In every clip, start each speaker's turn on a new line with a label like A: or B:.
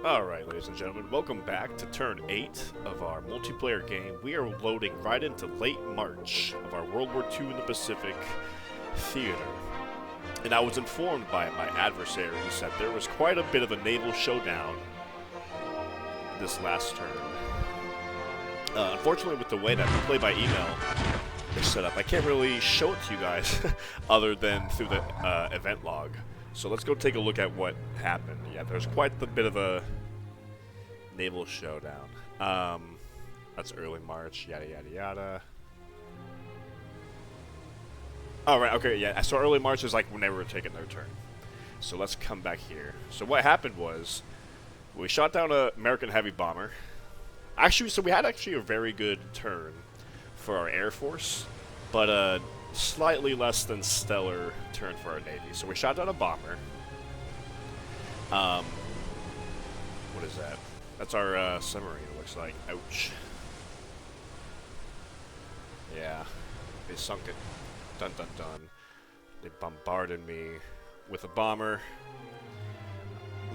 A: Alright, ladies and gentlemen, welcome back to turn 8 of our multiplayer game. We are loading right into late March of our World War II in the Pacific theater. And I was informed by my adversaries that there was quite a bit of a naval showdown this last turn. Unfortunately, with the way that we play by email is set up, I can't really show it to you guys other than through the event log. So let's go take a look at what happened. Yeah, there's quite a bit of a naval showdown. That's early March, yada yada yada. Alright, okay, yeah, so early March is like when they were taking their turn. So let's come back here. So what happened was, we shot down an American heavy bomber. Actually, so we had actually a very good turn for our Air Force, but a slightly less than stellar turn for our Navy. So we shot down a bomber. What is that? That's our submarine, it looks like. Ouch. Yeah, they sunk it. Dun dun dun. They bombarded me with a bomber.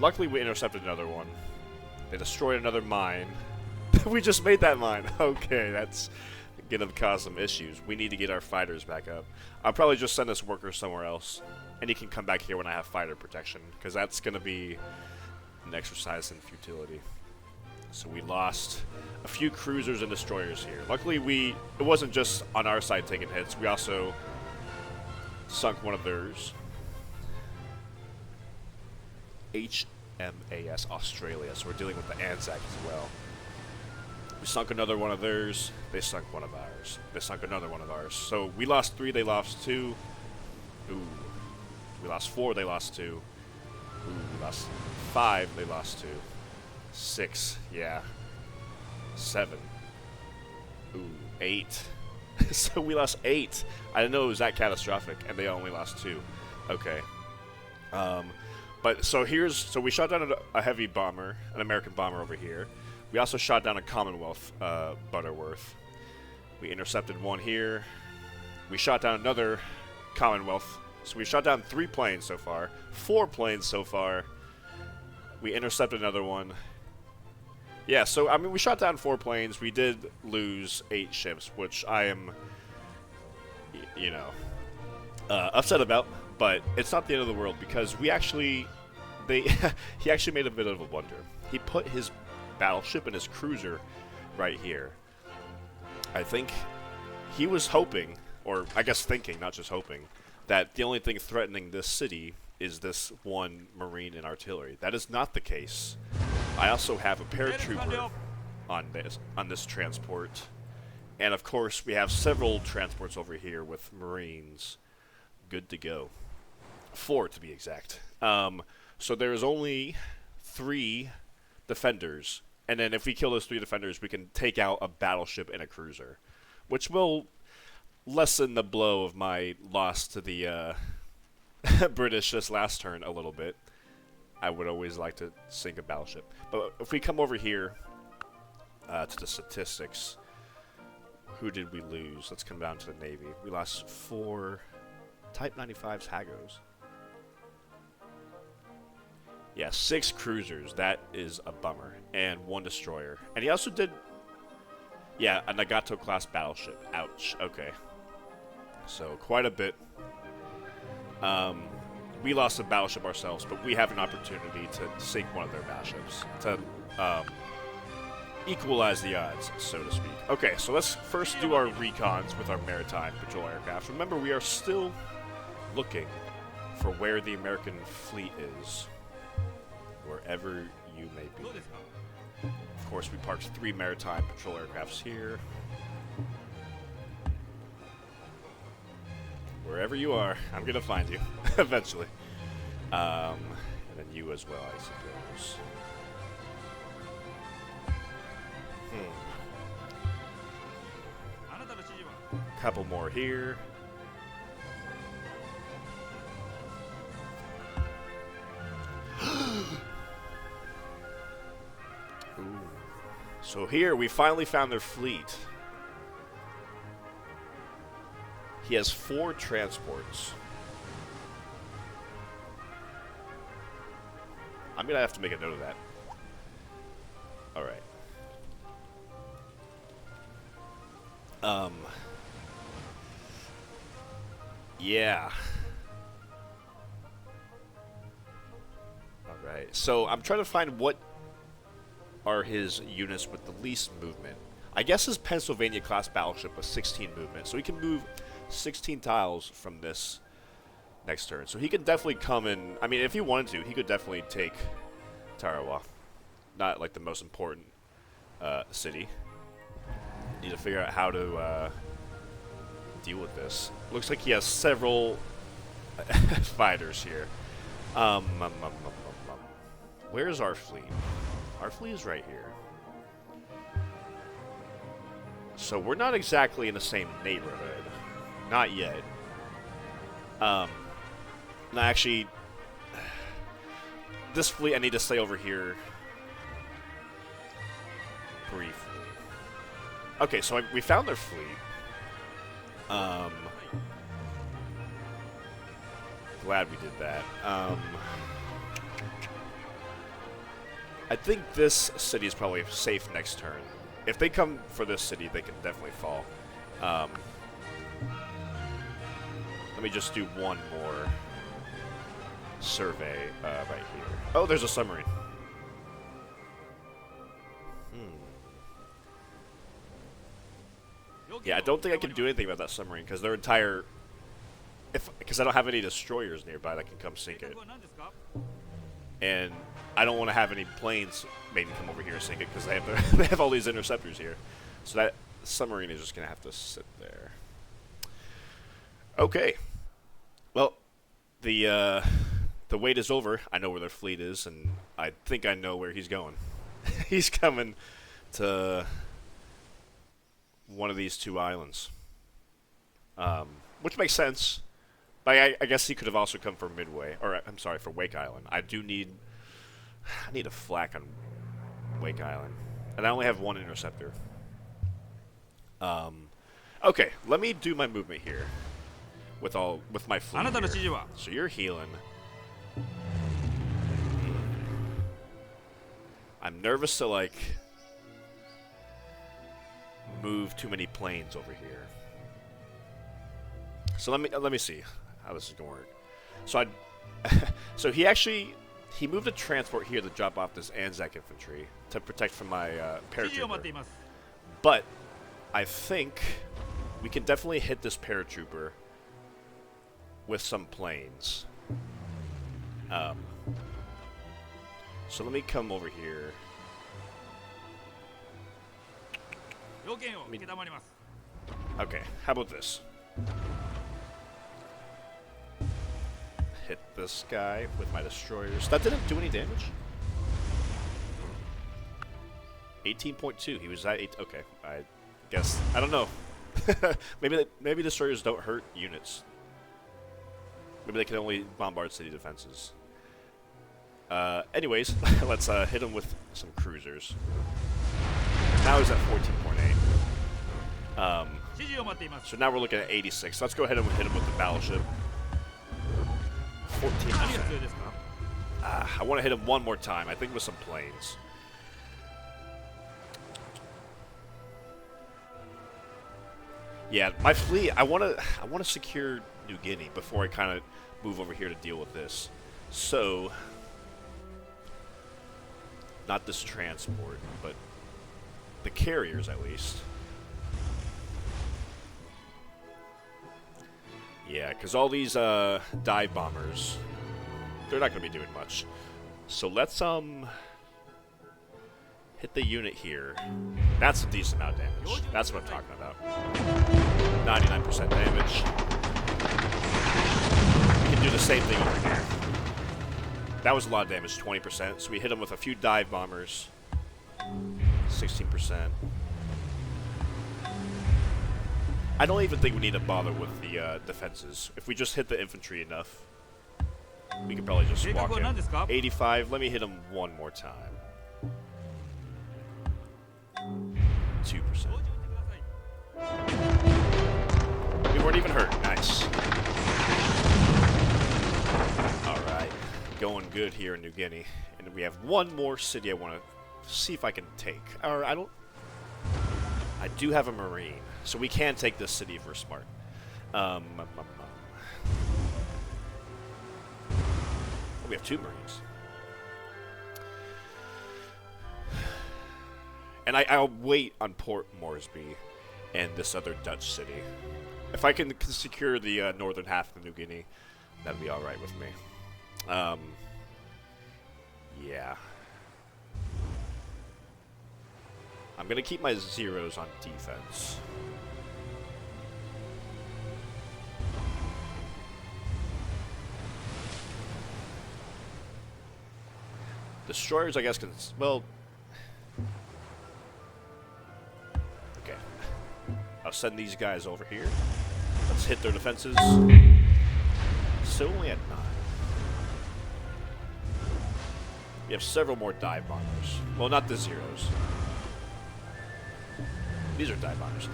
A: Luckily, we intercepted another one. They destroyed another mine. We just made that mine. Okay, that's gonna cause some issues. We need to get our fighters back up. I'll probably just send this worker somewhere else, and he can come back here when I have fighter protection, because that's gonna be an exercise in futility. So we lost a few cruisers and destroyers here. Luckily, it wasn't just on our side taking hits. We also sunk one of theirs. HMAS Australia. So we're dealing with the Anzac as well. We sunk another one of theirs. They sunk one of ours. They sunk another one of ours. So we lost 3. They lost 2. Ooh. We lost 4. They lost 2. Ooh. We lost 5. They lost 2. 6. Yeah. 7. Ooh. 8. So we lost 8. I didn't know it was that catastrophic, and they only lost 2. Okay. But so we shot down a heavy bomber, an American bomber over here. We also shot down a Commonwealth Butterworth. We intercepted one here. We shot down another Commonwealth. So we shot down 3 planes so far. 4 planes so far. We intercepted another one. Yeah, so, I mean, we shot down 4 planes. We did lose 8 ships, which I am, you know, upset about. But it's not the end of the world, because we actually, he actually made a bit of a blunder. He put his battleship and his cruiser right here. I think he was hoping, or I guess thinking, not just hoping, that the only thing threatening this city is this one Marine and artillery. That is not the case. I also have a paratrooper on this transport, and of course we have several transports over here with Marines good to go. 4 to be exact. So there is only 3 defenders, and then if we kill those 3 defenders, we can take out a battleship and a cruiser, which will lessen the blow of my loss to the British this last turn a little bit. I would always like to sink a battleship. But if we come over here to the statistics, who did we lose? Let's come down to the Navy. We lost 4 Type 95s Hagos. Yeah, 6 cruisers. That is a bummer. And 1 destroyer. And he also did, yeah, a Nagato class battleship. Ouch. Okay. So quite a bit. We lost a battleship ourselves, but we have an opportunity to sink one of their battleships to equalize the odds, so to speak. Okay, so let's first do our recons with our maritime patrol aircraft. Remember, we are still looking for where the American fleet is, wherever you may be. Of course, we parked 3 maritime patrol aircrafts here. Wherever you are, I'm gonna find you eventually. And then you as well, I suppose. Couple more here. Ooh. So here, we finally found their fleet. He has 4 transports. I'm gonna have to make a note of that. All right. Yeah. All right. So I'm trying to find what are his units with the least movement. I guess his Pennsylvania class battleship was 16 movement, so he can move 16 tiles from this next turn. So he can definitely come in. I mean, if he wanted to, he could definitely take Tarawa. Not like the most important city. Need to figure out how to deal with this. Looks like he has several fighters here. Where's our fleet? Our fleet is right here. So we're not exactly in the same neighborhood. Not yet. No, actually, this fleet I need to stay over here briefly. Okay, so we found their fleet. Glad we did that. I think this city is probably safe next turn. If they come for this city, they can definitely fall. Let me just do one more survey right here. Oh, there's a submarine. Yeah, I don't think I can do anything about that submarine because their entire... Because I don't have any destroyers nearby that can come sink it. And I don't want to have any planes maybe come over here and sink it because they have all these interceptors here. So that submarine is just going to have to sit there. Okay. Well, the wait is over. I know where their fleet is, and I think I know where he's going. He's coming to one of these two islands. Which makes sense. But I guess he could have also come for Midway. Or, I'm sorry, for Wake Island. I need a flak on Wake Island. And I only have one interceptor. Okay, let me do my movement here. With my fleet here. So you're healing. I'm nervous to, like, move too many planes over here. So let me see how this is going to work. So so he moved a transport here to drop off this Anzac infantry to protect from my paratrooper. But I think we can definitely hit this paratrooper with some planes. So let me come over here. Okay, how about this? Hit this guy with my destroyers. That didn't do any damage. 18.2. He was at 8. Okay, I guess I don't know. maybe destroyers don't hurt units. Maybe they can only bombard city defenses. Anyways, let's hit him with some cruisers. Now he's at 14.8. So now we're looking at 86. Let's go ahead and hit him with the battleship. 14%. I want to hit him one more time. I think with some planes. Yeah, my fleet. I want to secure New Guinea before I kind of move over here to deal with this. So, not this transport, but the carriers at least. Yeah, because all these dive bombers, they're not going to be doing much. So let's hit the unit here. That's a decent amount of damage. That's what I'm talking about. 99% damage. We can do the same thing over here. That was a lot of damage, 20%. So we hit him with a few dive bombers. 16%. I don't even think we need to bother with the defenses. If we just hit the infantry enough, we could probably just walk in. 85. Let me hit him one more time. 2%. We weren't even hurt. Nice. Alright. Going good here in New Guinea. And we have one more city I want to see if I can take. Or I don't. I do have a marine, so we can take this city if we're smart. We have 2 marines. And I'll wait on Port Moresby and this other Dutch city. If I can secure the northern half of New Guinea, that'd be alright with me. Yeah. I'm going to keep my zeros on defense. Destroyers, I guess, can... Well... Okay. I'll send these guys over here. Let's hit their defenses. Still only at 9. We have several more dive bombers. Well, not the zeros. These are dive bombers.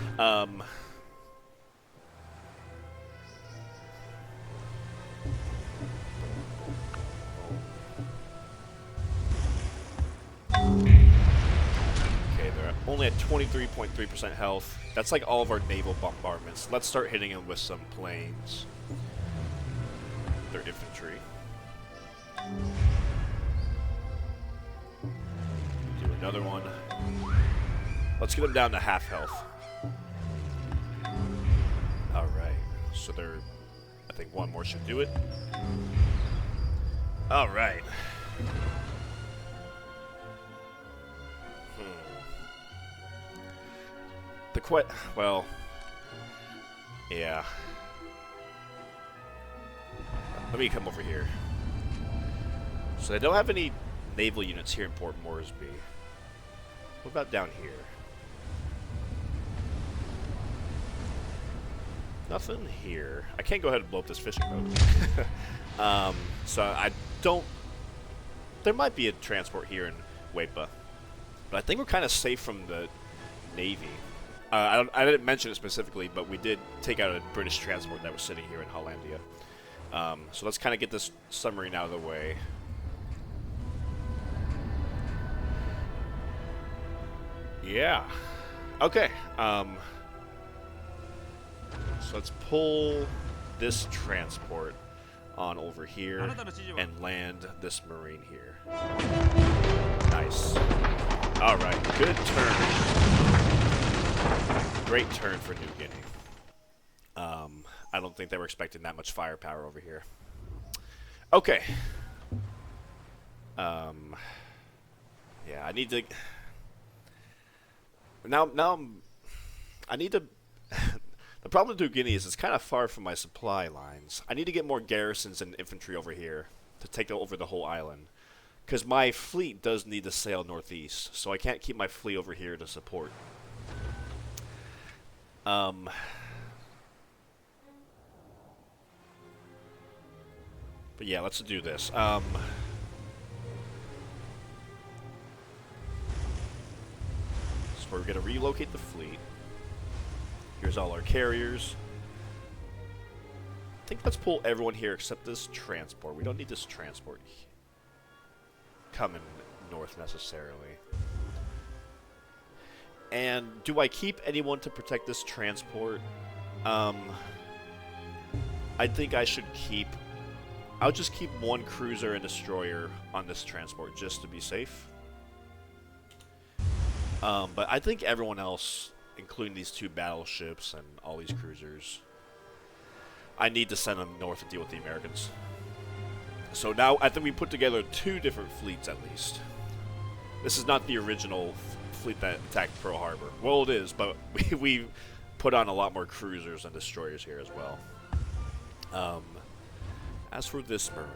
A: Okay, they're only at 23.3% health. That's like all of our naval bombardments. Let's start hitting them with some planes. Their infantry. Do another one. Let's get them down to half health. Alright. So they're... I think one more should do it. Alright. Well... Yeah. Let me come over here. So they don't have any naval units here in Port Moresby. What about down here? Nothing here. I can't go ahead and blow up this fishing boat. So I don't... There might be a transport here in Weipa. But I think we're kind of safe from the Navy. I didn't mention it specifically, but we did take out a British transport that was sitting here in Hollandia. So let's kind of get this submarine out of the way. Yeah. Okay. So let's pull this transport on over here and land this marine here. Nice. Alright, good turn. Great turn for New Guinea. I don't think they were expecting that much firepower over here. Okay. Yeah, I need to... I need to... The problem with New Guinea is it's kind of far from my supply lines. I need to get more garrisons and infantry over here to take over the whole island. Because my fleet does need to sail northeast, so I can't keep my fleet over here to support. But yeah, let's do this. So we're going to relocate the fleet. Here's all our carriers. I think let's pull everyone here except this transport. We don't need this transport coming north necessarily. And do I keep anyone to protect this transport? I think I should keep... I'll just keep one cruiser and destroyer on this transport just to be safe. But I think everyone else, including these 2 battleships and all these cruisers, I need to send them north to deal with the Americans. So now I think we put together 2 different fleets at least. This is not the original fleet that attacked Pearl Harbor. Well, it is, but we put on a lot more cruisers and destroyers here as well. As for this marine,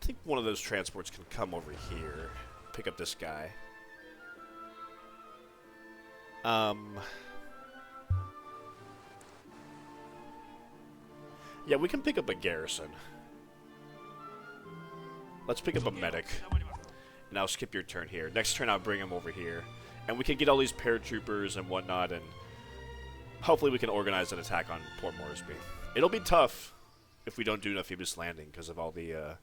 A: I think one of those transports can come over here, pick up this guy. Yeah, we can pick up a garrison. Let's pick up a medic. And I'll skip your turn here. Next turn I'll bring him over here. And we can get all these paratroopers and whatnot, and hopefully we can organize an attack on Port Moresby. It'll be tough if we don't do an amphibious landing because of all the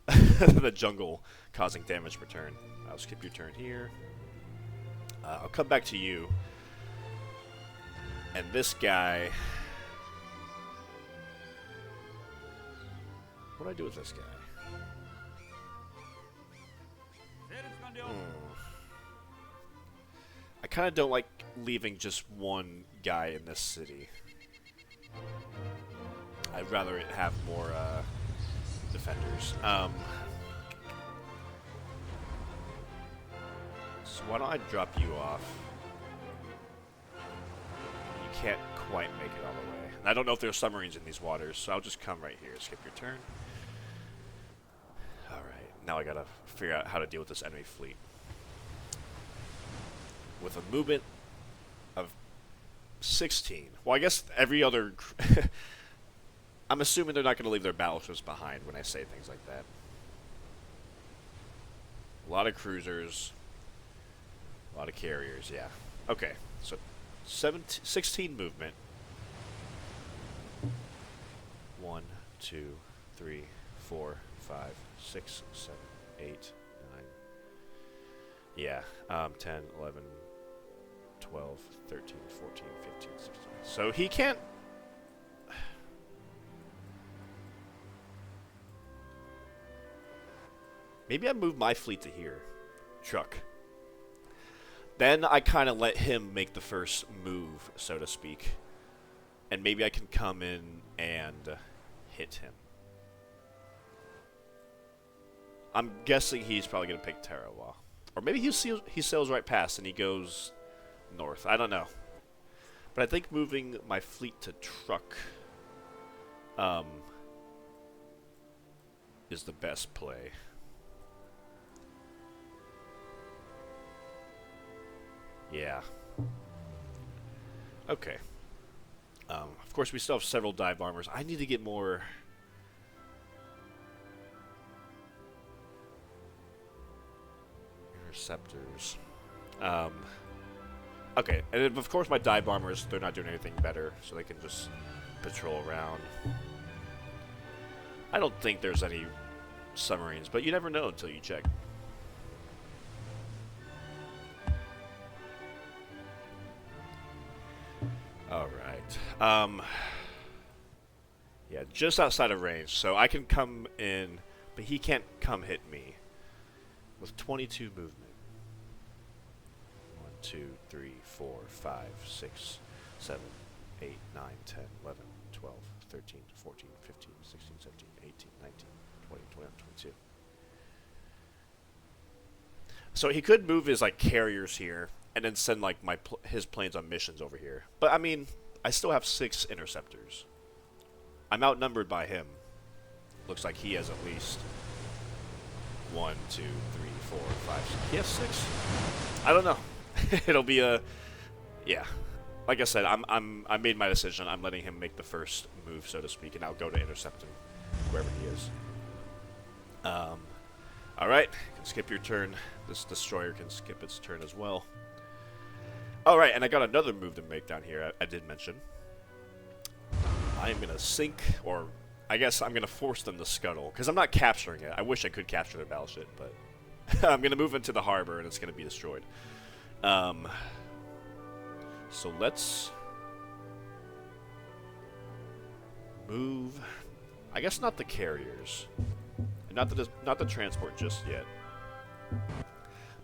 A: the jungle causing damage per turn. I'll skip your turn here. I'll come back to you. And this guy... What do I do with this guy? I kind of don't like leaving just one guy in this city. I'd rather it have more defenders. So why don't I drop you off? You can't quite make it all the way. And I don't know if there's submarines in these waters, so I'll just come right here. Skip your turn. Alright, now I gotta figure out how to deal with this enemy fleet. With a movement of 16. Well, I guess every other... I'm assuming they're not going to leave their battleships behind when I say things like that. A lot of cruisers. A lot of carriers, yeah. Okay, so 16 movement. 1, 2, 3, 4, 5, 6, 7, 8, 9. Yeah, 10, 11, 12, 13, 14, 15, 16. So he can't... Maybe I move my fleet to here. Truck. Then I kind of let him make the first move, so to speak. And maybe I can come in and hit him. I'm guessing he's probably going to pick Tarawa. Or maybe he sails right past and he goes north. I don't know. But I think moving my fleet to truck is the best play. Yeah. Okay. Of course, we still have several dive bombers. I need to get more... interceptors. Okay, and of course my dive bombers, they're not doing anything better, so they can just patrol around. I don't think there's any submarines, but you never know until you check. Alright. Yeah, just outside of range, so I can come in, but he can't come hit me. With 22 movement. 1, 2, 3, 4, 5, 6, 7, 8, 9, 10, 11, 12, 13, 14, 15, 16, 17, 18, 19, 20, 21, 22. So he could move his like carriers here and then send like his planes on missions over here. But I mean, I still have 6 interceptors. I'm outnumbered by him. Looks like he has at least 1, 2, 3, 4, 5, 6. He has 6. I don't know. It'll be a yeah. Like I said, I made my decision. I'm letting him make the first move, so to speak, and I'll go to intercept him wherever he is. All right, you can skip your turn. This destroyer can skip its turn as well. All right, and I got another move to make down here. I did mention. I am gonna sink, or I guess I'm gonna force them to scuttle because I'm not capturing it. I wish I could capture their battleship, but I'm gonna move into the harbor and it's gonna be destroyed. So let's move. I guess not the carriers, not the transport just yet.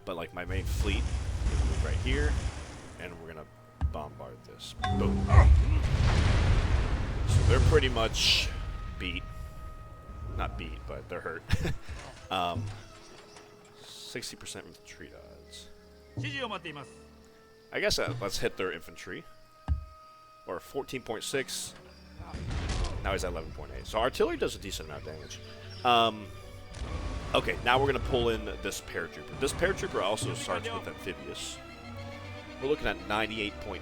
A: But like my main fleet, we'll move right here, and we're gonna bombard this. Boom. So they're pretty much beat. Not beat, but they're hurt. 60% retreat odds. I guess let's hit their infantry. Or 14.6. Now he's at 11.8. So artillery does a decent amount of damage. Okay, now we're going to pull in this paratrooper. This paratrooper also starts with amphibious. We're looking at 98.9%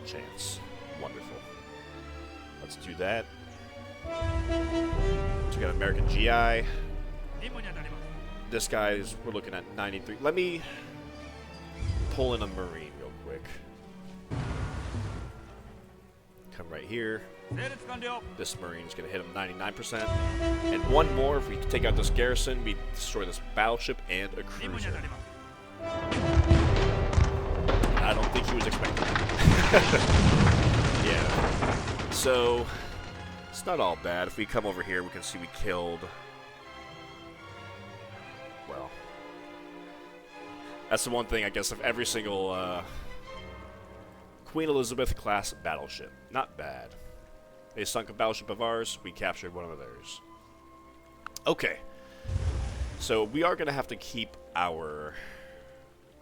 A: chance. Wonderful. Let's do that. So we got American GI. This guy's, we're looking at 93. Let me pull in a Marine real quick. Come right here. This Marine's going to hit him 99%. And one more, if we take out this garrison, we destroy this battleship and a cruiser. I don't think he was expecting that. Yeah. So, it's not all bad. If we come over here, we can see we killed... Well... That's the one thing, I guess, of every single Queen Elizabeth class battleship. Not bad. They sunk a battleship of ours, we captured one of theirs. Okay. So we are going to have to keep our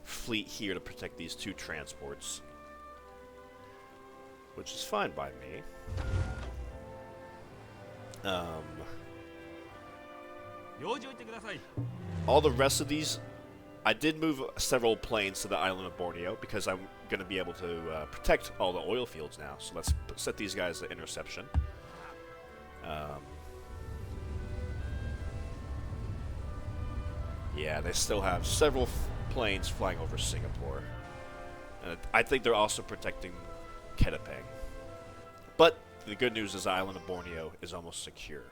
A: fleet here to protect these two transports. Which is fine by me. All the rest of these... I did move several planes to the island of Borneo because I'm going to be able to protect all the oil fields now. So let's set these guys to interception. Yeah, they still have several planes flying over Singapore. I think they're also protecting Ketapang. But the good news is the island of Borneo is almost secure.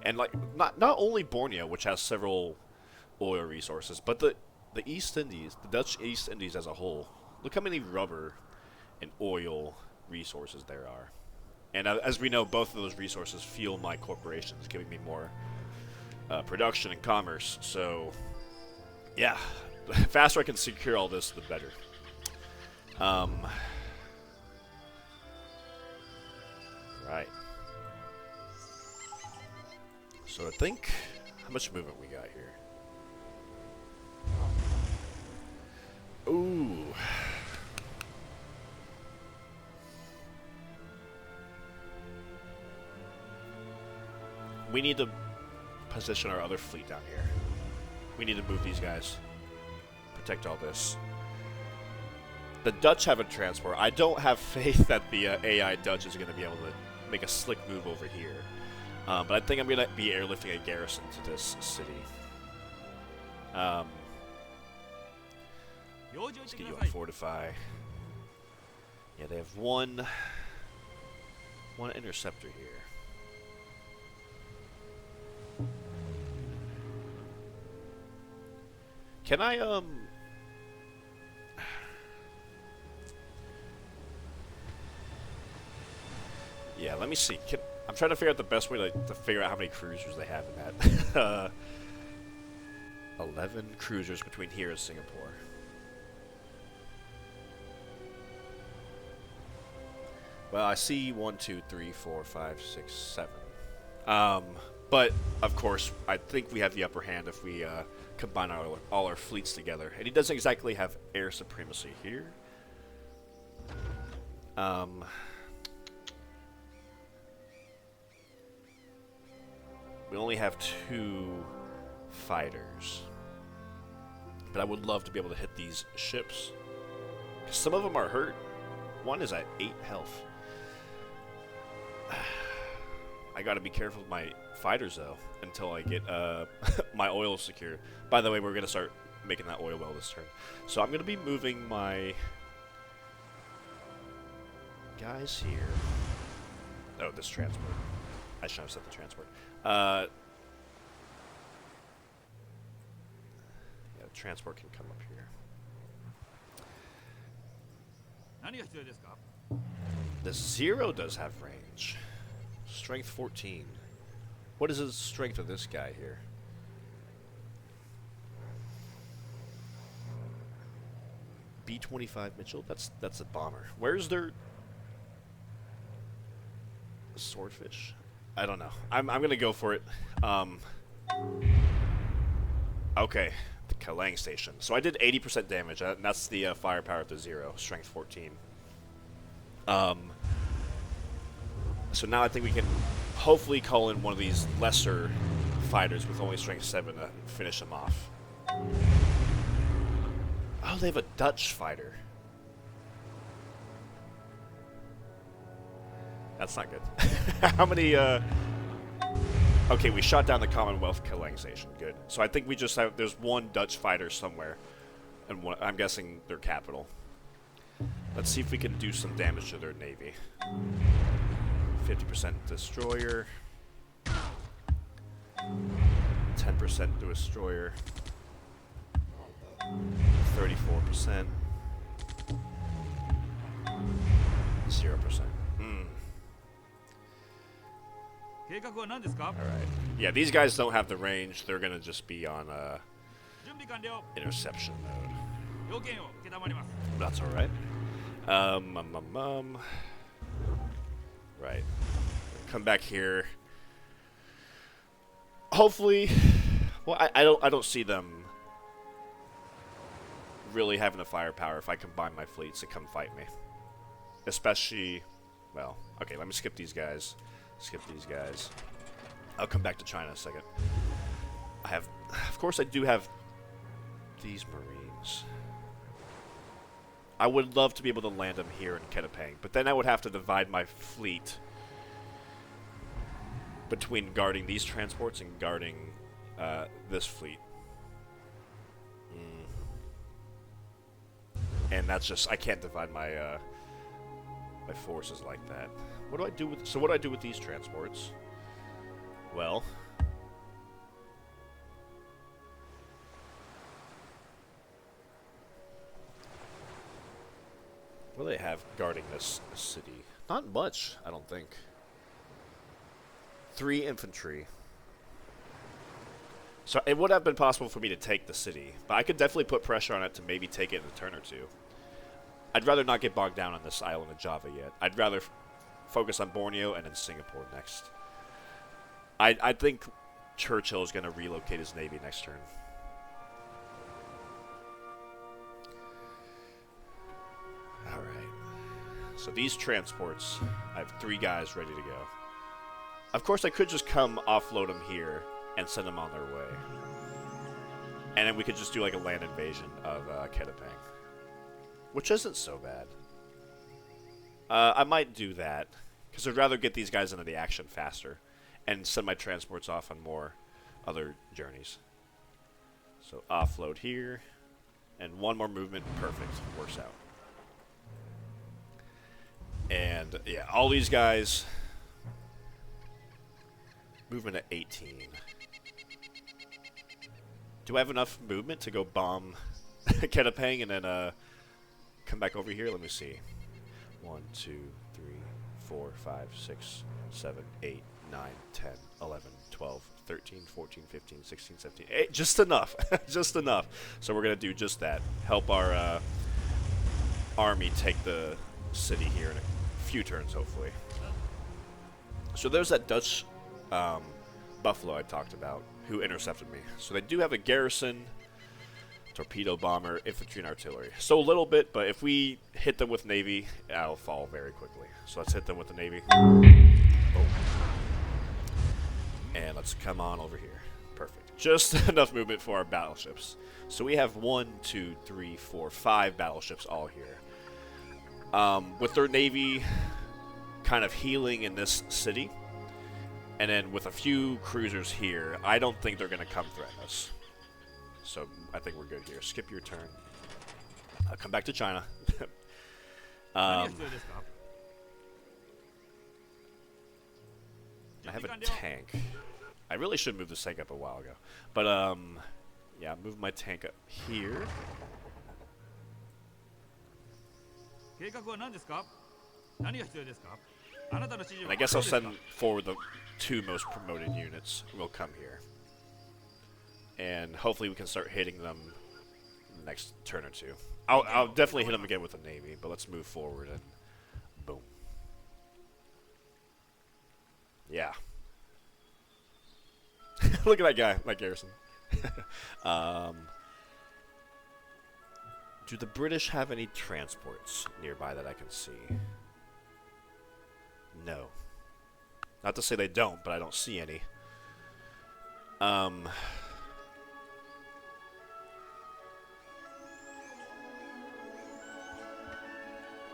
A: And like not only Borneo, which has several oil resources, but the East Indies, the Dutch East Indies as a whole, look how many rubber and oil resources there are. And as we know, both of those resources fuel my corporations, giving me more production and commerce. So, yeah, the faster I can secure all this, the better. Right. So I think, how much movement we got here? Ooh. We need to position our other fleet down here. We need to move these guys. Protect all this. The Dutch have a transport. I don't have faith that the AI Dutch is going to be able to make a slick move over here. But I think I'm going to be airlifting a garrison to this city. Let's get you on Fortify. Yeah, they have one interceptor here. Can I, yeah, let me see. I'm trying to figure out the best way to figure out how many cruisers they have in that. 11 cruisers between here and Singapore. Well, I see 1, 2, 3, 4, 5, 6, 7. But, of course, I think we have the upper hand if we combine all our fleets together. And he doesn't exactly have air supremacy here. We only have 2 fighters. But I would love to be able to hit these ships. Some of them are hurt. One is at 8 health. I gotta be careful with my fighters, though, until I get my oil secure. By the way, we're gonna start making that oil well this turn. So I'm gonna be moving my guys here. Oh, this transport. I should have said the transport. Yeah, the transport can come up here. The 0 does have range. Strength 14. What is the strength of this guy here? B-25 Mitchell? That's a bomber. Where's their swordfish? I don't know. I'm gonna go for it. Okay, the Kalang station. So I did 80% damage, and that's the firepower of the 0, strength 14. So now I think we can hopefully call in one of these lesser fighters with only strength 7 to finish them off. Oh, they have a Dutch fighter. That's not good. How many, Okay, we shot down the Commonwealth Kalang station. Good. So I think we just have... There's one Dutch fighter somewhere. And one, I'm guessing their capital. Let's see if we can do some damage to their navy. 50% destroyer. 10% destroyer. 34%. 0%. Alright. Yeah, these guys don't have the range. They're gonna just be on interception mode. That's alright. Right. Come back here. Hopefully, well, I don't see them really having the firepower if I combine my fleets to come fight me. Especially, well, okay, let me skip these guys. Skip these guys. I'll come back to China in a second. I have, of course, I do have these Marines. I would love to be able to land them here in Ketapang, but then I would have to divide my fleet between guarding these transports and guarding this fleet. And that's just, I can't divide my my forces like that. What do I do with, so what do I do with these transports? Well, what do they have guarding this city? Not much, I don't think. 3 infantry. So it would have been possible for me to take the city, but I could definitely put pressure on it to maybe take it in a turn or two. I'd rather not get bogged down on this island of Java yet. I'd rather focus on Borneo and then Singapore next. I think Churchill is going to relocate his navy next turn. Alright. So these transports, I have 3 guys ready to go. Of course, I could just come offload them here and send them on their way. And then we could just do like a land invasion of Ketapang. Which isn't so bad. I might do that, because I'd rather get these guys into the action faster and send my transports off on more other journeys. So offload here, and 1 more movement, perfect, works out. And yeah, all these guys, movement at 18. Do I have enough movement to go bomb Ketapang and then come back over here? Let me see. 1, 2, 3, 4, 5, 6, 7, 8, 9, 10, 11, 12, 13, 14, 15, 16, 17, 8. Just enough. Just enough. So we're going to do just that. Help our army take the city here in a few turns, hopefully. So there's that Dutch buffalo I talked about who intercepted me. So they do have a garrison, torpedo bomber, infantry, and artillery. So a little bit, but if we hit them with navy, I'll fall very quickly. So let's hit them with the navy. Oh. And let's come on over here. Perfect. Just enough movement for our battleships. So we have 1, 2, 3, 4, 5 battleships all here. With their navy kind of healing in this city, and then with a few cruisers here, I don't think they're going to come threaten us. So I think we're good here. Skip your turn. I'll come back to China. I have a tank. I really should move this tank up a while ago. But, yeah, move my tank up here. And I guess I'll send forward the 2 most promoted units who will come here. And hopefully we can start hitting them the next turn or 2. I'll definitely hit them again with the navy, but let's move forward and boom. Yeah. Look at that guy, that garrison. Do the British have any transports nearby that I can see? No. Not to say they don't, but I don't see any.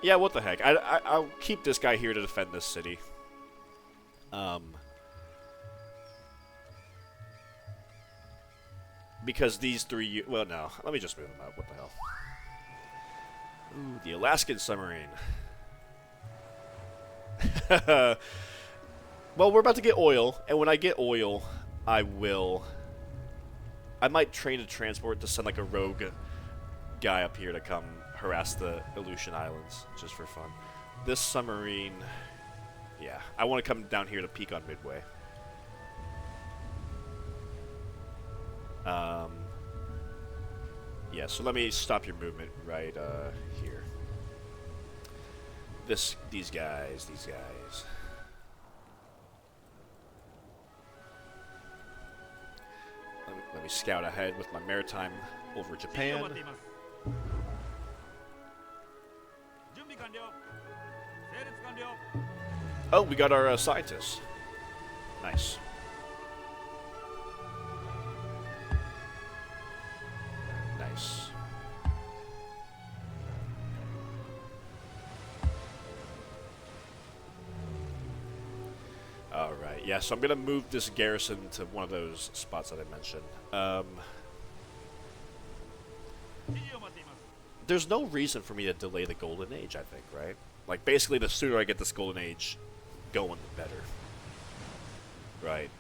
A: Yeah, what the heck. I'll keep this guy here to defend this city. because these three... Well, no. Let me just move them out. What the hell? Ooh, the Alaskan submarine. Well, we're about to get oil, and when I get oil, I might train a transport to send like a rogue guy up here to come harass the Aleutian Islands, just for fun. This submarine, yeah, I want to come down here to peek on Midway. Yeah, so let me stop your movement right here. These guys. Let me scout ahead with my maritime over Japan. Oh, we got our scientists. Nice. Nice. Alright, yeah, so I'm going to move this garrison to one of those spots that I mentioned. There's no reason for me to delay the Golden Age, I think, right? Like, basically, the sooner I get this Golden Age going, the better. Right.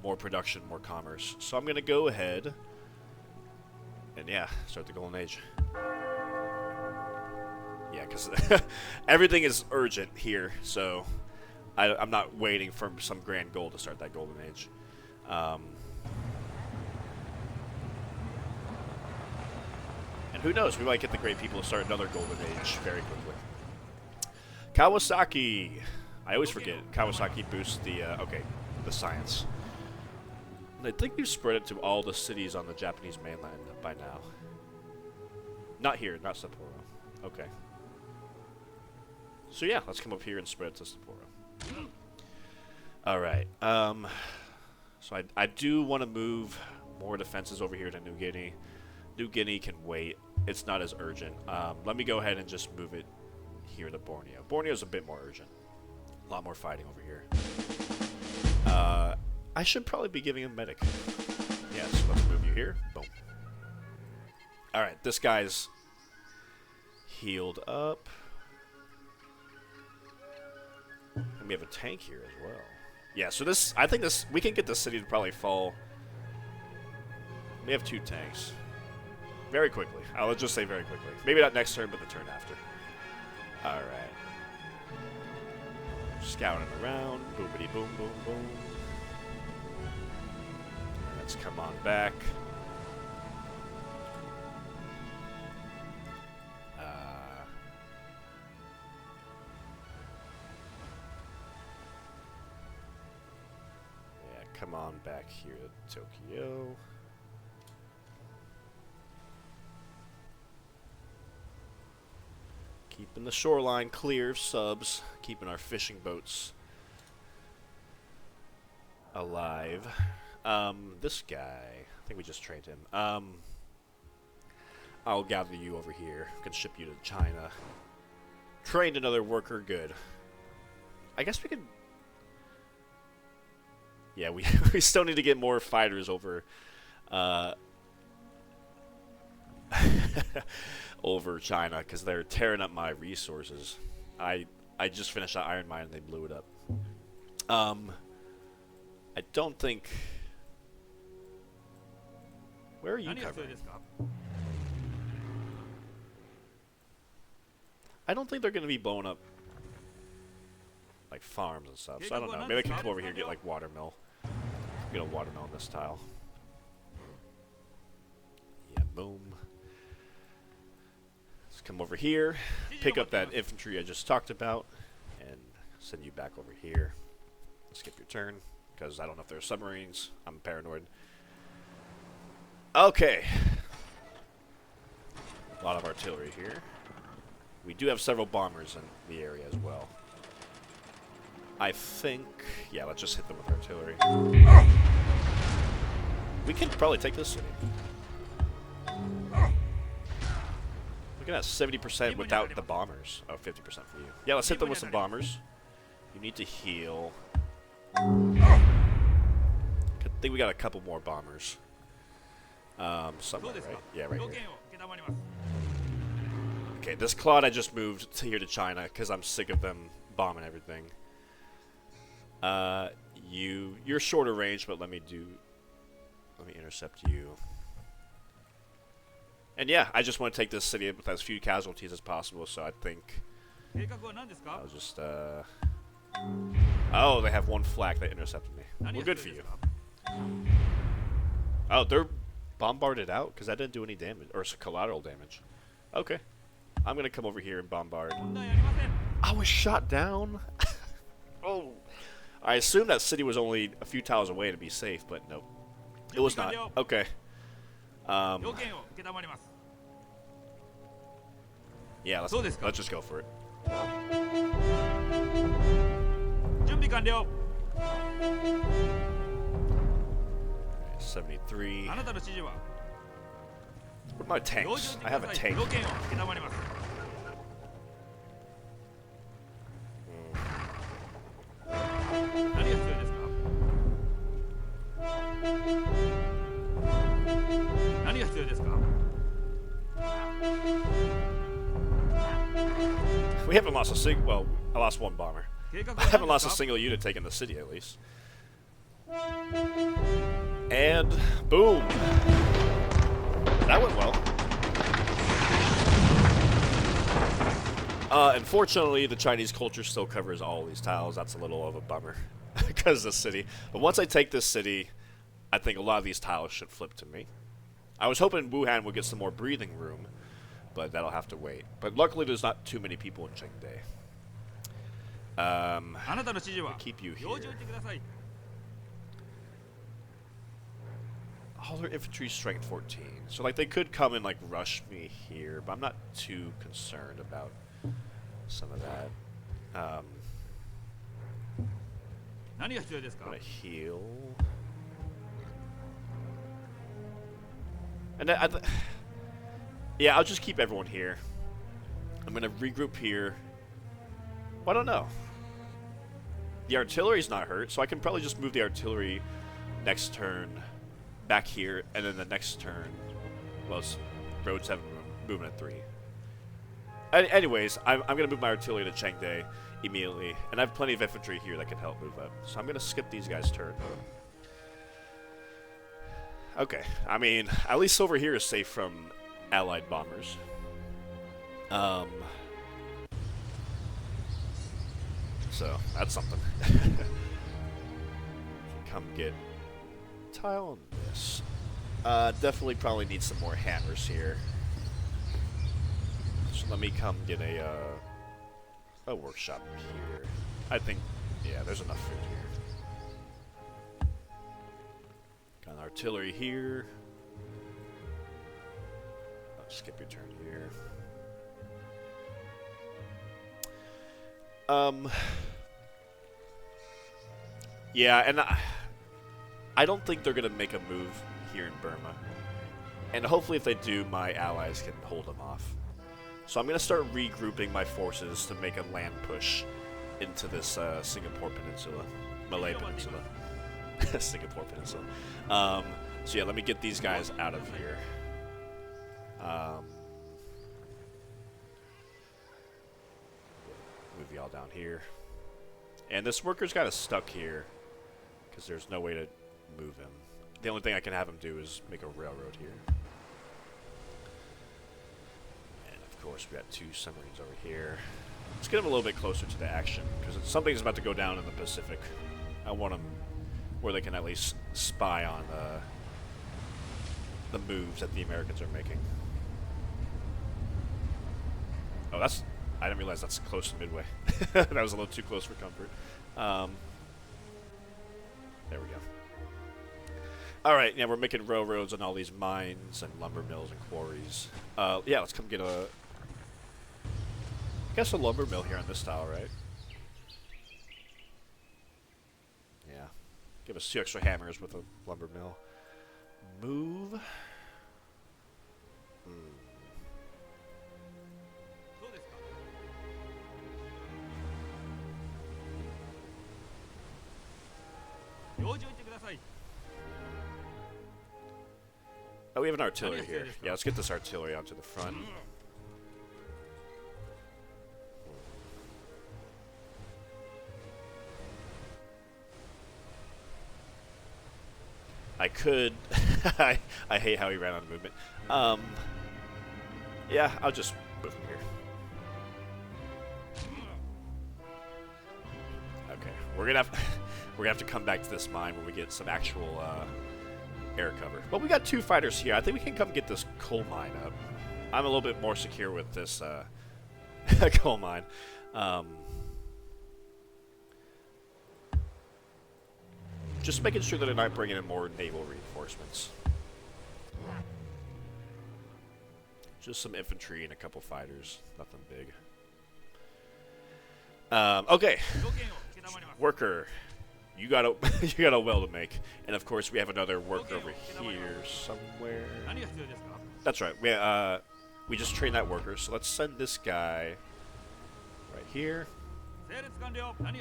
A: More production, more commerce. So I'm going to go ahead and, yeah, start the Golden Age. Yeah, because everything is urgent here, so I'm not waiting for some grand goal to start that Golden Age. And who knows, we might get the great people to start another Golden Age very quickly. Kawasaki! I always forget. Kawasaki boosts the, the science. And I think we've spread it to all the cities on the Japanese mainland by now. Not here, not Sapporo. Okay. So yeah, let's come up here and spread it to Sapporo. Alright, so I do want to move more defenses over here to New Guinea. New Guinea can wait. It's not as urgent. Let me go ahead and just move it here to Borneo. Borneo's a bit more urgent. A lot more fighting over here. I should probably be giving him medic. Yeah, so let's move you here. Boom. Alright, this guy's healed up. And we have a tank here as well. Yeah, so this, I think this, we can get this city to probably fall. We have 2 tanks. Very quickly. I'll just say very quickly. Maybe not next turn, but the turn after. Alright. Scouting around. Boomity boom, boom, boom. Let's come on back. Come on back here to Tokyo. Keeping the shoreline clear of subs. Keeping our fishing boats alive. This guy, I think we just trained him. I'll gather you over here. I can ship you to China. Trained another worker, good. I guess we could... Yeah, we still need to get more fighters over over China because they're tearing up my resources. I just finished that iron mine and they blew it up. I don't think. Where are you covering? I don't think they're going to be blowing up like farms and stuff. So I don't know. Maybe I can come over here and get like watermill. Get a watermill in this tile. Yeah, boom. Let's come over here, pick up that infantry I just talked about, and send you back over here. Skip your turn, because I don't know if there are submarines. I'm paranoid. Okay. A lot of artillery here. We do have several bombers in the area as well. I think... Yeah, let's just hit them with artillery. We can probably take this city. Look at that, 70% without the bombers. Oh, 50% for you. Yeah, let's hit them with some bombers. You need to heal. Good think we got a couple more bombers. Somewhere, right? Yeah, right here. Okay, this Claude I just moved to here to China because I'm sick of them bombing everything. You're shorter range, but let me intercept you. And yeah, I just want to take this city with as few casualties as possible, so I think I'll just, oh, they have one flak that intercepted me. Well, good for you. Oh, they're bombarded out? Because that didn't do any damage, or collateral damage. Okay. I'm going to come over here and bombard. I was shot down? Oh. I assumed that city was only a few tiles away to be safe, but nope. It was not. Okay. Yeah, let's just go for it. 73. What about tanks? I have a tank. We haven't lost a single. Well, I lost one bomber. I haven't lost a single unit taking the city, at least. And boom! That went well. Unfortunately, the Chinese culture still covers all these tiles. That's a little of a bummer because of the city. But once I take this city, I think a lot of these tiles should flip to me. I was hoping Wuhan would get some more breathing room, but that'll have to wait. But luckily, there's not too many people in Chengde. Keep you here. All their infantry strength 14. So, like, they could come and, like, rush me here, but I'm not too concerned about some of that. I'm gonna heal. And yeah, I'll just keep everyone here. I'm gonna regroup here. Well, I don't know. The artillery's not hurt, so I can probably just move the artillery next turn back here, and then the next turn, well, roads have movement at 3. Anyways, I'm going to move my artillery to Chengde immediately, and I have plenty of infantry here that can help move up. So I'm going to skip these guys' turn. Okay, I mean, at least over here is safe from Allied bombers. So, that's something. Come get tile on this. Definitely probably need some more hammers here. So let me come get a workshop here. I think, yeah, there's enough food here. Got an artillery here. I'll skip your turn here. Yeah, and I don't think they're going to make a move here in Burma. And hopefully if they do, my allies can hold them off. So I'm going to start regrouping my forces to make a land push into this Singapore Peninsula. Malay Peninsula. Singapore Peninsula. So yeah, let me get these guys out of here. Move y'all down here. And this worker's got us stuck here because there's no way to move him. The only thing I can have him do is make a railroad here. And of course, we got 2 submarines over here. Let's get them a little bit closer to the action because something's about to go down in the Pacific. I want them where they can at least spy on the moves that the Americans are making. Oh, I didn't realize that's close to Midway. That was a little too close for comfort. There we go. Alright, yeah, we're making railroads and all these mines and lumber mills and quarries. Yeah, let's come get I guess a lumber mill here on this tile, right? Yeah. Give us 2 extra hammers with a lumber mill. Move. Oh, we have an artillery here. Yeah, let's get this artillery onto the front. I could... I hate how he ran out of movement. Yeah, I'll just move him here. Okay, we're gonna have to come back to this mine when we get some actual air cover. But we got 2 fighters here. I think we can come get this coal mine up. I'm a little bit more secure with this coal mine. Just making sure that they're not bringing in more naval reinforcements. Just some infantry and a couple fighters. Nothing big. Okay. Worker. You got a well to make. And of course we have another worker over here somewhere. That's right. We just trained that worker, so let's send this guy right here.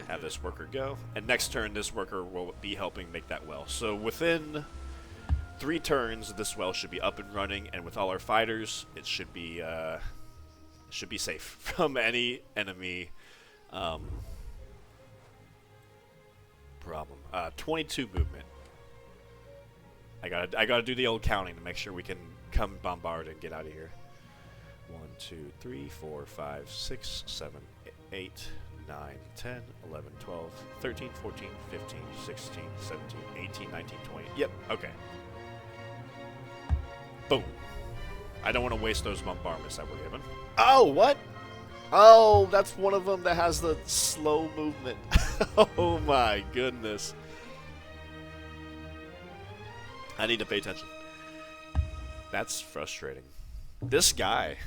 A: Have this worker go. And next turn this worker will be helping make that well. So within 3 turns this well should be up and running, and with all our fighters it should be safe from any enemy problem. 22 movement. I gotta do the old counting to make sure we can come bombard and get out of here. 1, 2, 3, 4, 5, 6, 7, 8, 9, 10, 11, 12, 13, 14, 15, 16, 17, 18, 19, 20. Yep, okay. Boom. I don't want to waste those bombardments that were given. Oh, what? Oh, that's one of them that has the slow movement. Oh my goodness. I need to pay attention. That's frustrating. This guy.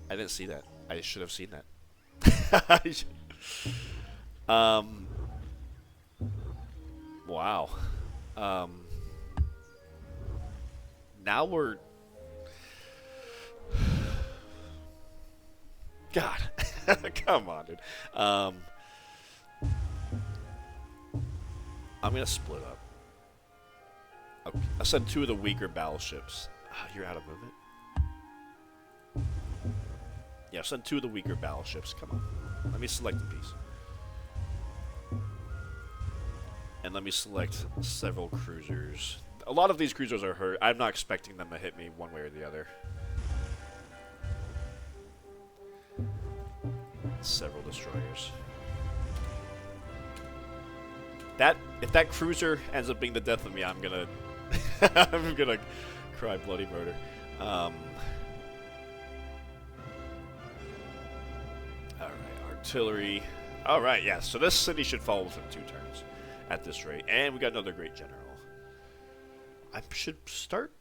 A: I didn't see that. I should have seen that. Wow. Now we're... God. Come on, dude. I'm going to split up. Okay. I sent 2 of the weaker battleships. You're out of movement? Yeah, send 2 of the weaker battleships. Come on. Let me select the piece. And let me select several cruisers. A lot of these cruisers are hurt. I'm not expecting them to hit me one way or the other. Several destroyers. If that cruiser ends up being the death of me, I'm gonna I'm gonna cry bloody murder. Alright, artillery. Alright, yeah, so this city should fall within 2 turns at this rate. And we got another great general. I should start...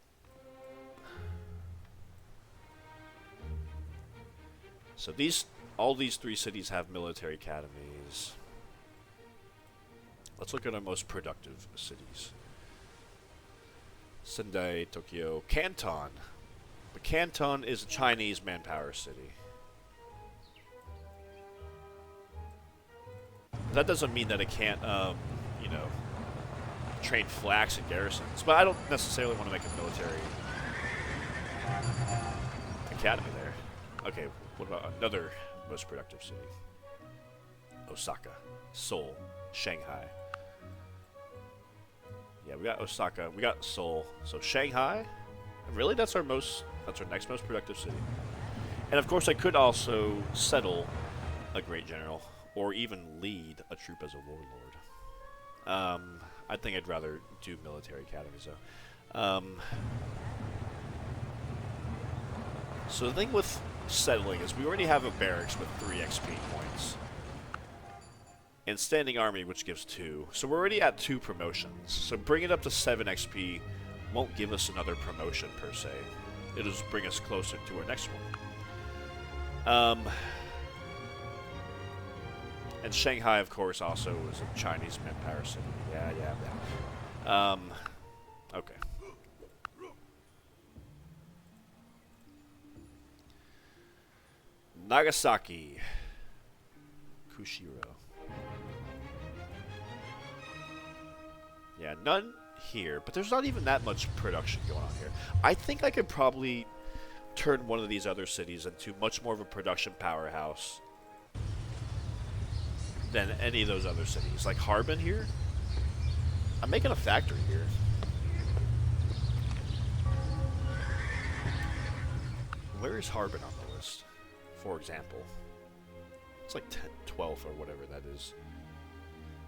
A: So all these 3 cities have military academies. Let's look at our most productive cities. Sendai, Tokyo, Canton. But Canton is a Chinese manpower city. That doesn't mean that it can't, you know, train flaks and garrisons. But I don't necessarily want to make a military academy there. Okay, what about another most productive city? Osaka, Seoul, Shanghai. Yeah, we got Osaka, we got Seoul. So Shanghai, really that's our next most productive city. And of course I could also settle a great general, or even lead a troop as a warlord. I think I'd rather do military academies though. So the thing with settling is we already have a barracks with 3 XP points. And standing army, which gives 2. So we're already at 2 promotions. So bringing it up to 7 XP won't give us another promotion per se. It'll just bring us closer to our next one. And Shanghai, of course, also is a Chinese manpower city. Yeah. Okay. Nagasaki. Kushiro. Yeah, none here, but there's not even that much production going on here. I think I could probably turn one of these other cities into much more of a production powerhouse than any of those other cities. Like Harbin here, I'm making a factory here. Where is Harbin on the list, for example? It's like 12th or whatever that is.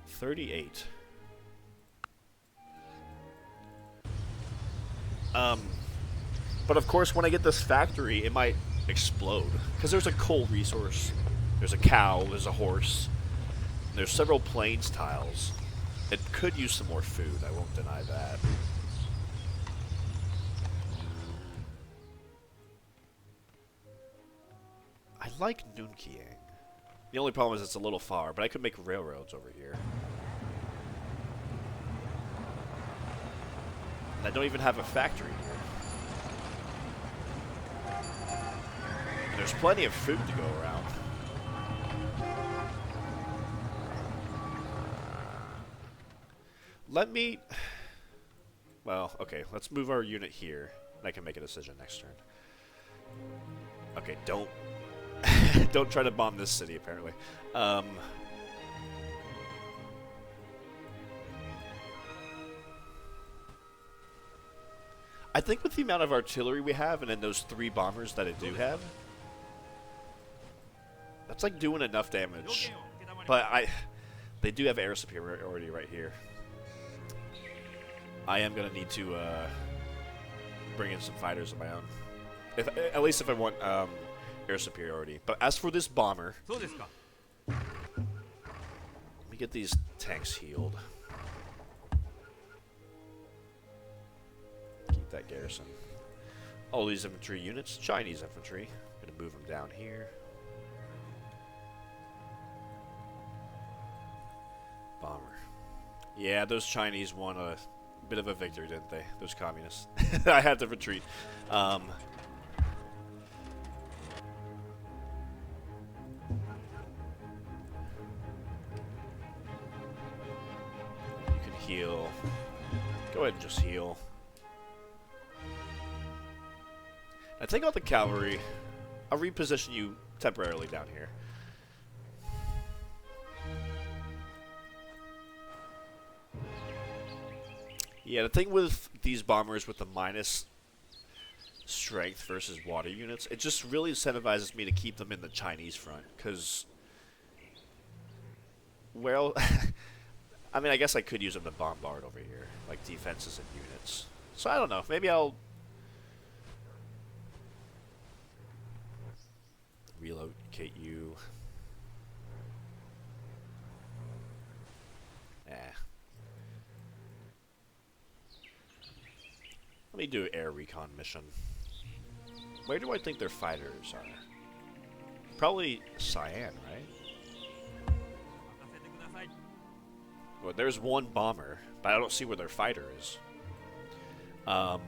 A: 38. But of course, when I get this factory, it might explode. Because there's a coal resource, there's a cow, there's a horse, and there's several plains tiles. It could use some more food, I won't deny that. I like Nanking. The only problem is it's a little far, but I could make railroads over here. And I don't even have a factory here. And there's plenty of food to go around. Let me... Well, okay, let's move our unit here, and I can make a decision next turn. Okay, don't... don't try to bomb this city, apparently. I think with the amount of artillery we have, and then those 3 bombers that I do have, that's like doing enough damage. But they do have air superiority right here. I am gonna need to bring in some fighters of my own, at least if I want air superiority. But as for this bomber, let me get these tanks healed. Keep that garrison. All these infantry units, Chinese infantry. I'm gonna move them down here. Bomber. Yeah, those Chinese won a bit of a victory, didn't they? Those communists. I had to retreat. You can heal. Go ahead and just heal. Now take out the cavalry. I'll reposition you temporarily down here. Yeah, the thing with these bombers with the minus strength versus water units, it just really incentivizes me to keep them in the Chinese front, because, well, I mean, I guess I could use them to bombard over here, like defenses and units. So I don't know, maybe I'll relocate you. Let me do an air recon mission. Where do I think their fighters are? Probably Cyan, right? Well, there's one bomber, but I don't see where their fighter is. Of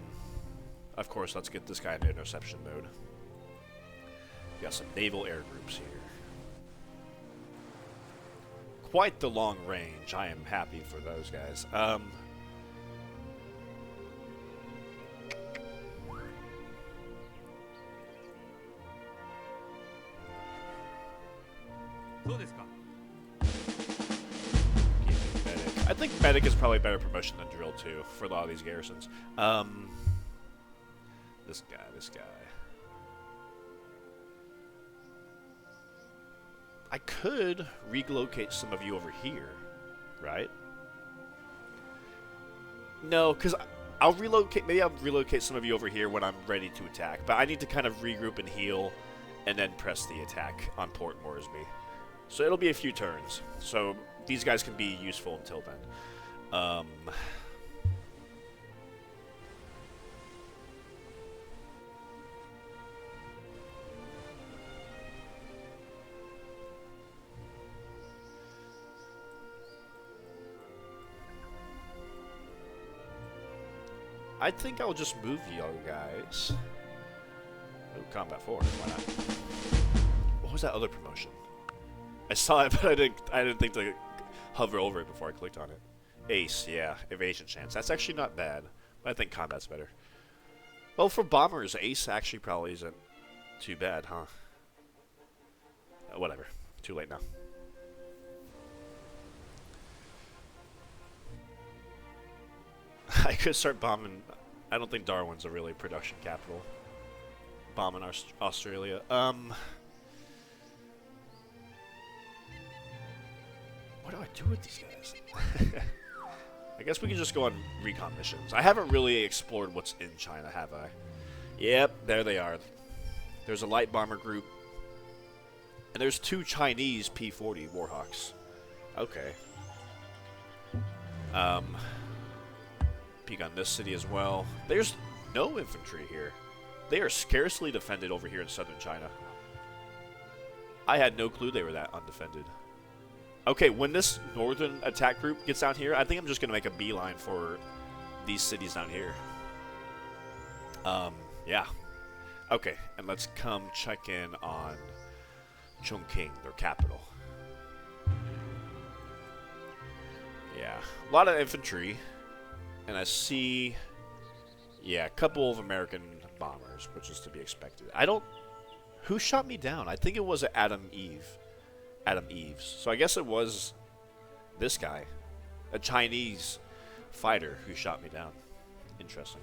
A: course, let's get this guy into interception mode. We got some naval air groups here. Quite the long range. I am happy for those guys. I think medic is probably a better promotion than drill too for a lot of these garrisons. This guy. I could relocate some of you over here, right? No, because I'll relocate. Maybe I'll relocate some of you over here when I'm ready to attack. But I need to kind of regroup and heal, and then press the attack on Port Moresby. So it'll be a few turns. So these guys can be useful until then. I think I'll just move you guys. Oh, Combat 4. Why not? What was that other promotion? I saw it, but I didn't think to hover over it before I clicked on it. Ace, yeah. Evasion chance. That's actually not bad. But I think combat's better. Well, for bombers, ace actually probably isn't too bad, huh? Whatever. Too late now. I could start bombing. I don't think Darwin's a really production capital. Bombing Australia. What do I do with these guys? I guess we can just go on recon missions. I haven't really explored what's in China, have I? Yep, there they are. There's a light bomber group. And there's 2 Chinese P-40 Warhawks. Okay. Peek on this city as well. There's no infantry here. They are scarcely defended over here in southern China. I had no clue they were that undefended. Okay, when this northern attack group gets down here, I think I'm just going to make a beeline for these cities down here. Yeah. Okay, and let's come check in on Chungking, their capital. Yeah, a lot of infantry. And I see, yeah, a couple of American bombers, which is to be expected. Who shot me down? I think it was Adam Eves. So I guess it was this guy, a Chinese fighter who shot me down. Interesting.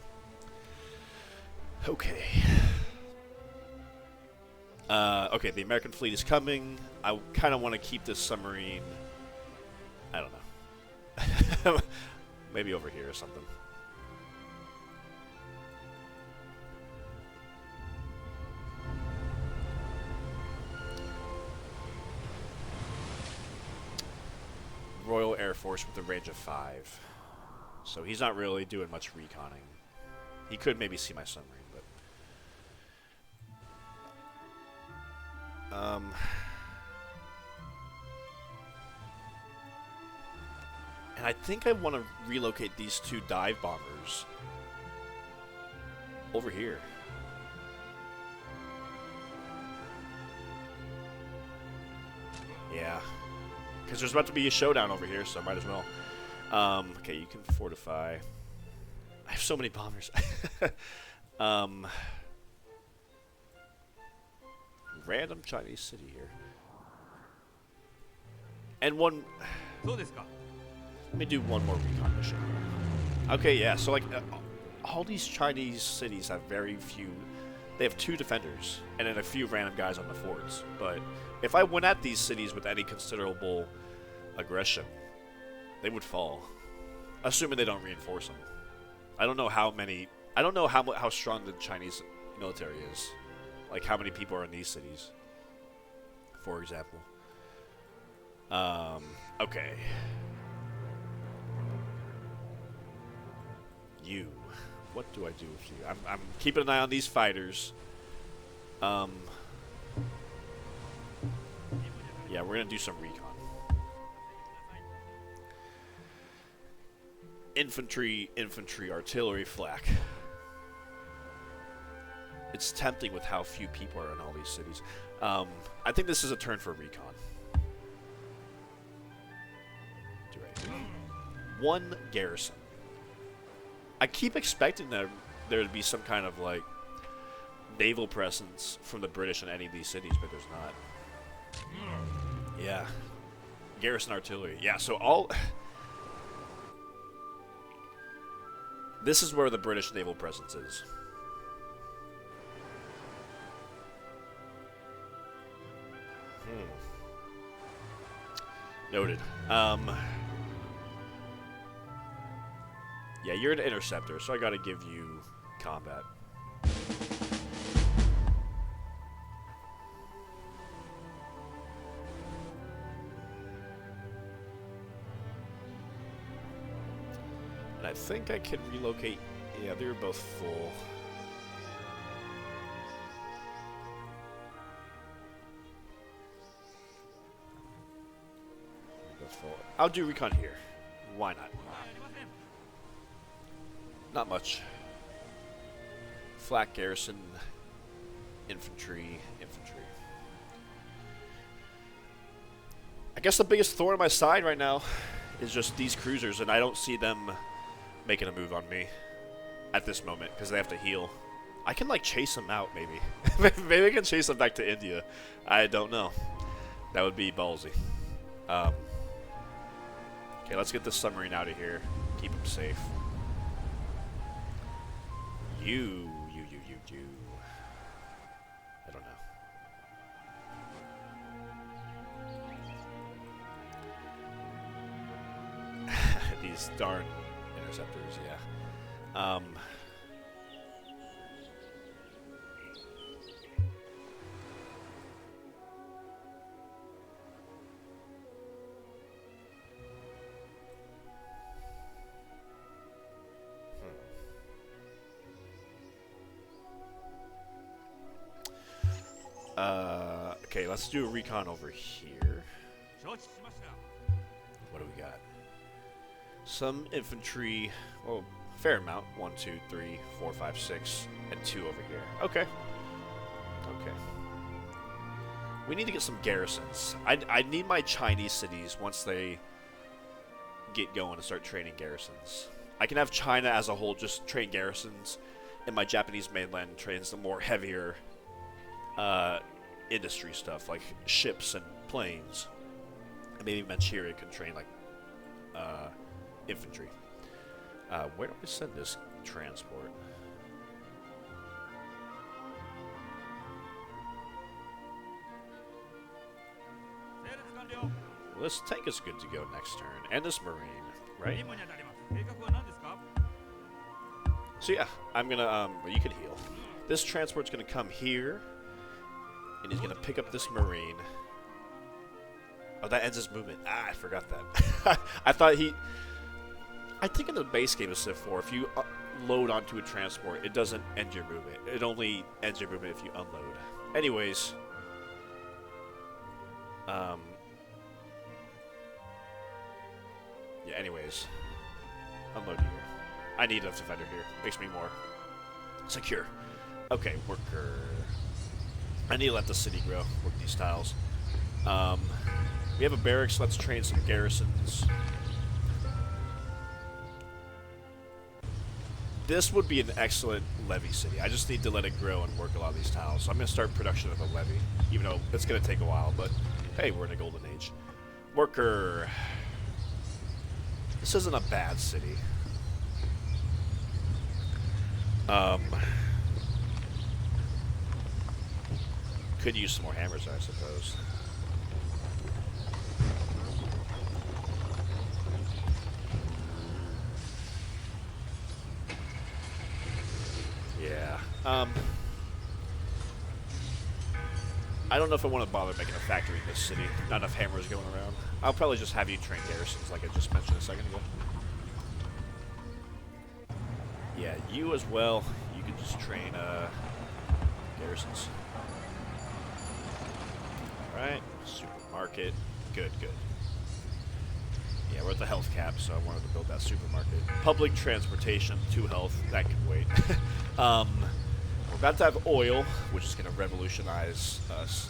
A: Okay. Okay, the American fleet is coming. I kind of want to keep this submarine. I don't know. Maybe over here or something. Royal Air Force with a range of 5. So he's not really doing much reconning. He could maybe see my submarine, but... And I think I want to relocate these 2 dive bombers over here. Yeah. Because there's about to be a showdown over here, so I might as well. Okay, you can fortify. I have so many bombers. Random Chinese city here. And one... Let me do one more recon mission. Okay, yeah, so like, all these Chinese cities have very few... They have 2 defenders, and then a few random guys on the forts. But if I went at these cities with any considerable aggression, they would fall. Assuming they don't reinforce them. I don't know how many... I don't know how strong the Chinese military is. Like, how many people are in these cities, for example. Okay. You. What do I do with you? I'm keeping an eye on these fighters. Yeah, we're gonna do some recon. Infantry, artillery, flak. It's tempting with how few people are in all these cities. I think this is a turn for recon. Do right. 1 garrison. I keep expecting there to be some kind of, like, naval presence from the British in any of these cities, but there's not. Yeah. Garrison artillery. Yeah, so all... This is where the British naval presence is. Noted. Yeah, you're an interceptor, so I gotta give you combat. And I think I can relocate... Yeah, they're both full. I'll do recon here. Why not? Not much. Flak garrison, infantry. I guess the biggest thorn in my side right now is just these cruisers, and I don't see them making a move on me at this moment because they have to heal. I can like chase them out, maybe. Maybe I can chase them back to India. I don't know. That would be ballsy. Okay, let's get this submarine out of here. Keep them safe. You. I don't know. These darn interceptors, yeah. Okay, let's do a recon over here. What do we got? Some infantry, well, fair amount. 1, 2, 3, 4, 5, 6, and 2 over here. Okay. Okay. We need to get some garrisons. I need my Chinese cities once they get going to start training garrisons. I can have China as a whole just train garrisons, and my Japanese mainland trains the more heavier industry stuff, like ships and planes. And maybe Manchuria can train, like, infantry. Where do I send this transport? Well, this tank is good to go next turn. And this marine, right? So yeah, I'm gonna, well, you can heal. This transport's gonna come here, and he's gonna pick up this marine. Oh, that ends his movement. Ah, I forgot that. I thought he... I think in the base game of Civ 4, if you load onto a transport, it doesn't end your movement. It only ends your movement if you unload. Anyways. Yeah, anyways. Unload here. I need a defender here. Makes me more secure. Okay, worker. I need to let the city grow. Work these tiles. We have a barracks. Let's train some garrisons. This would be an excellent levy city. I just need to let it grow and work a lot of these tiles. So I'm going to start production of a levy, even though it's going to take a while. But hey, we're in a golden age. Worker. This isn't a bad city. Could use some more hammers, I suppose. Yeah. I don't know if I want to bother making a factory in this city. Not enough hammers going around. I'll probably just have you train garrisons like I just mentioned a second ago. Yeah, you as well. You can just train garrisons. Alright, supermarket. Good, good. Yeah, we're at the health cap, so I wanted to build that supermarket. Public transportation, 2 health, that can wait. We're about to have oil, which is going to revolutionize us.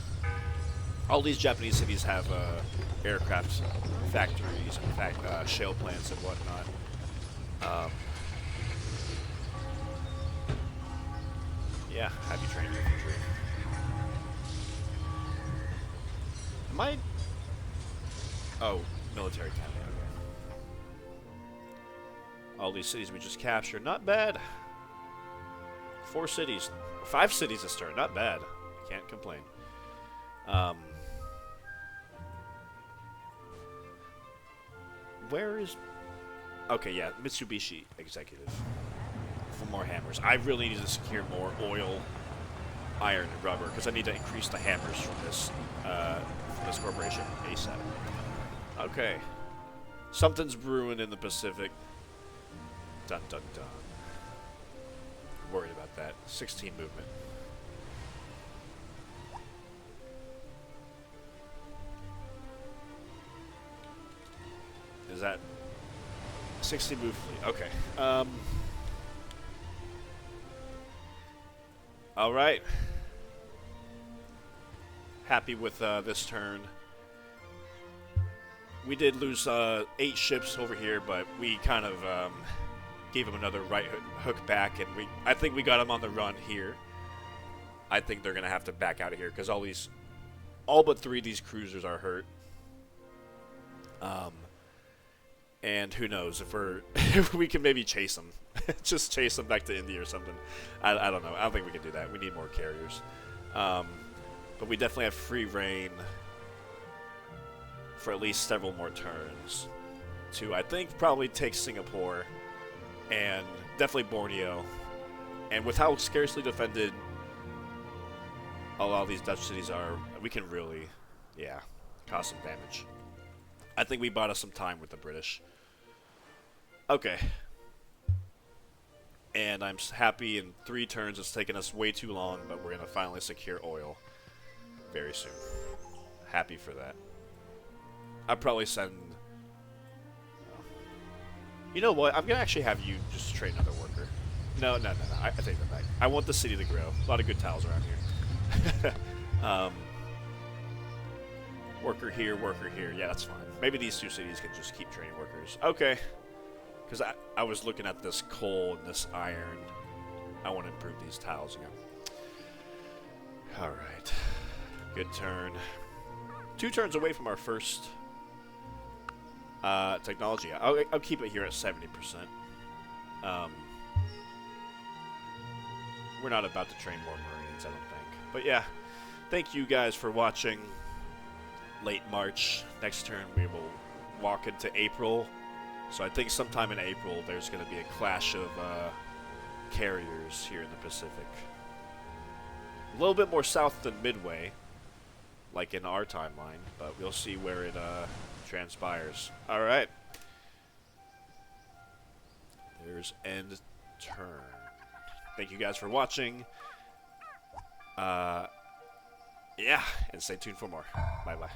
A: All these Japanese cities have aircraft factories and shale plants and whatnot. Yeah, have you trained infantry? Am I... Oh, military campaign. Okay. All these cities we just captured, not bad. 4 cities, 5 cities this turn, not bad. Can't complain. Where is... Okay, yeah, Mitsubishi Executive. For more hammers. I really need to secure more oil, iron, and rubber, because I need to increase the hammers from this corporation ASAP. Okay. Something's brewing in the Pacific. Dun dun dun. Worried about that. 16 movement. Is that 60 move fleet? Okay. All right. Happy with this turn. we did lose 8 ships over here, but we kind of gave them another right hook back, and I think we got them on the run here. I think they're gonna have to back out of here because all but 3 of these cruisers are hurt. And who knows if we can maybe chase them, just chase them back to India or something. I don't know. I don't think we can do that. We need more carriers. But we definitely have free reign for at least several more turns to, I think, probably take Singapore and definitely Borneo. And with how scarcely defended a lot of these Dutch cities are, we can really, yeah, cause some damage. I think we bought us some time with the British. Okay. And I'm happy in 3 turns. It's taken us way too long, but we're going to finally secure oil very soon. Happy for that. I'll probably send... You know what? I'm going to actually have you just train another worker. No. I take that back. I want the city to grow. A lot of good tiles around here. Worker here, worker here. Yeah, that's fine. Maybe these 2 cities can just keep training workers. Okay. Because I was looking at this coal and this iron. I want to improve these tiles again. Alright. Good turn. 2 turns away from our first technology. I'll keep it here at 70%. We're not about to train more Marines, I don't think. But yeah, thank you guys for watching. Late March. Next turn we will walk into April. So I think sometime in April there's going to be a clash of carriers here in the Pacific. A little bit more south than Midway, like in our timeline, but we'll see where it transpires. Alright. There's end turn. Thank you guys for watching. Yeah, and stay tuned for more. Bye-bye.